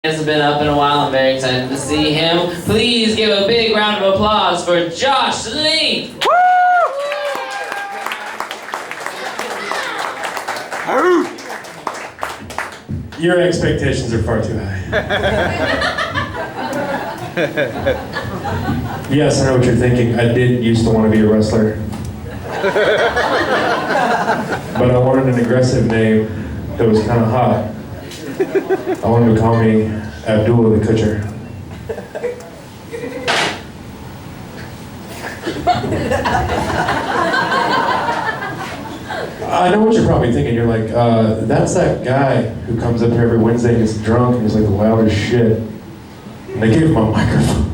Hasn't been up in a while. I'm very excited to see him. Please give a big round of applause for Josh Lee. Your expectations are far too high. Yes, I know what you're thinking. I did used to want to be a wrestler. But I wanted an aggressive name that was kind of hot. I wanted them to call me Abdullah the Kutcher. I know what you're probably thinking. You're like, that's that guy who comes up here every Wednesday and gets drunk and he's like the loudest shit. And they gave him a microphone.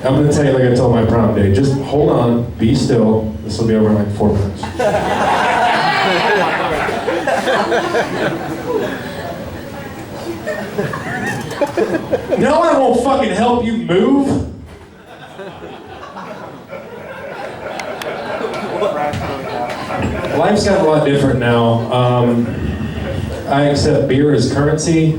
I'm gonna tell you like I told my prom date, just hold on, be still. This will be over in like 4 minutes. No, I won't fucking help you move. Life's gotten a lot different now. I accept beer as currency.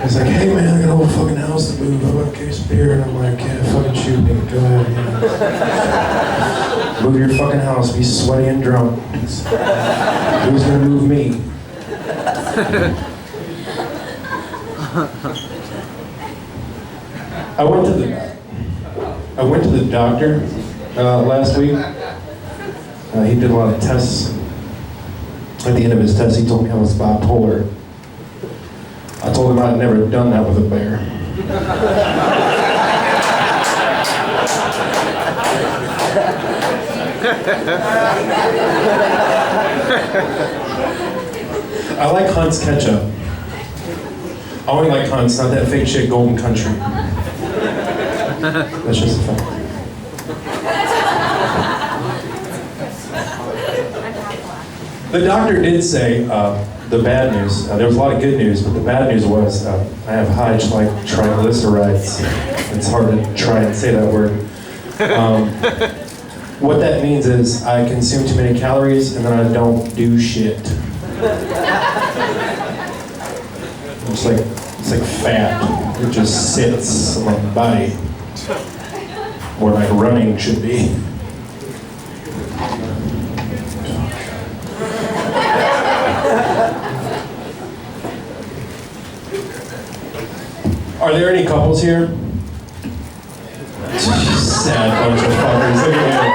It's like, hey man, I got a whole fucking house to move. I want a case of beer. And I'm like, yeah, fucking shoot me. Go ahead. Yeah. Move your fucking house. Be sweaty and drunk. Who's gonna move me? I went to the doctor last week. He did a lot of tests. At the end of his test, he told me I was bipolar. I told him I'd never done that with a bear. I like Hunt's ketchup. I only like Hunt's, not that fake shit Golden Country. That's just a fact. The doctor did say the bad news. There was a lot of good news, but the bad news was I have high triglycerides. It's hard to try and say that word. What that means is I consume too many calories and then I don't do shit. It's like fat. It just sits on my body. Or like running should be. Are there any couples here? Sad bunch of fuckers. Look at me.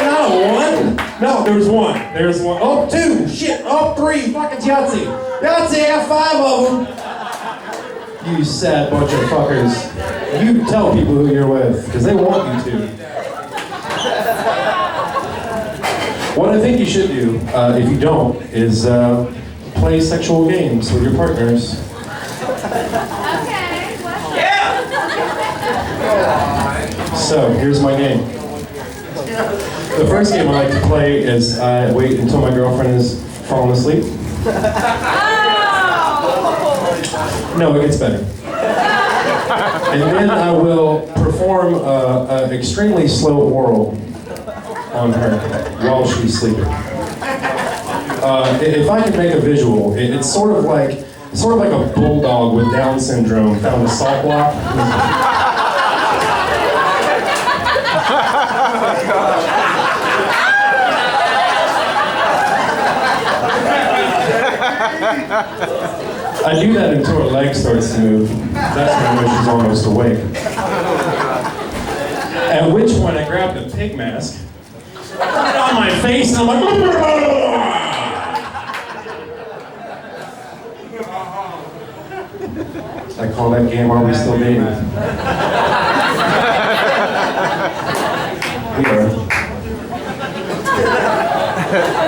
No, one. No, there's one. There's one. Oh, two. Shit. Oh, three. Fucking Yahtzee. Yahtzee, have 5 of them. You sad bunch of fuckers. You tell people who you're with, because they want you to. What I think you should do, if you don't, is play sexual games with your partners. So, here's my game. The first game I like to play is I wait until my girlfriend is falling asleep. No, it gets better. And then I will perform an extremely slow oral on her while she's sleeping. If I can make a visual, it's sort of like a bulldog with Down syndrome found a salt block. I do that until her leg starts to move. That's when I know she's almost awake. At which point I grab the pig mask, put it on my face, and I'm like, I call that game, Are We Still Dating? We are.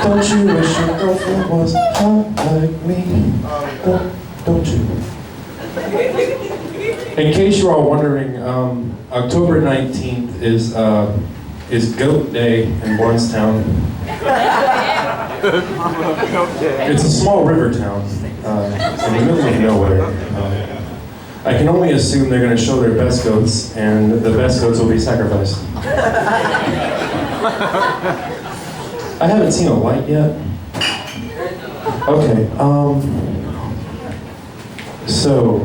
Don't you wish your girlfriend was hot like me? Don't you? In case you're all wondering, October 19th is Goat Day in Blountstown. It's a small river town in the middle of nowhere. I can only assume they're going to show their best goats, and the best goats will be sacrificed. I haven't seen a light yet. Okay, so.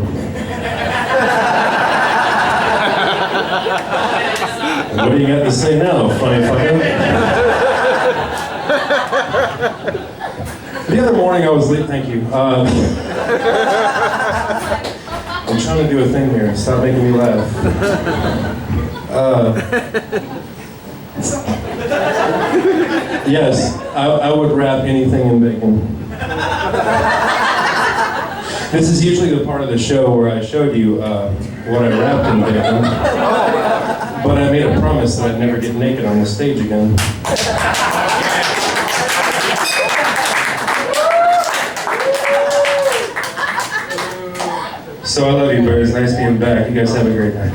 What do you got to say now, funny fucker? The other morning I was late, thank you. I'm trying to do a thing here, stop making me laugh. Yes, I would wrap anything in bacon. This is usually the part of the show where I showed you what I wrapped in bacon. But I made a promise that I'd never get naked on the stage again. So I love you, birds. Nice being back. You guys have a great night.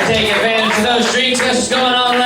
Take advantage of those drinks. Guess what's going on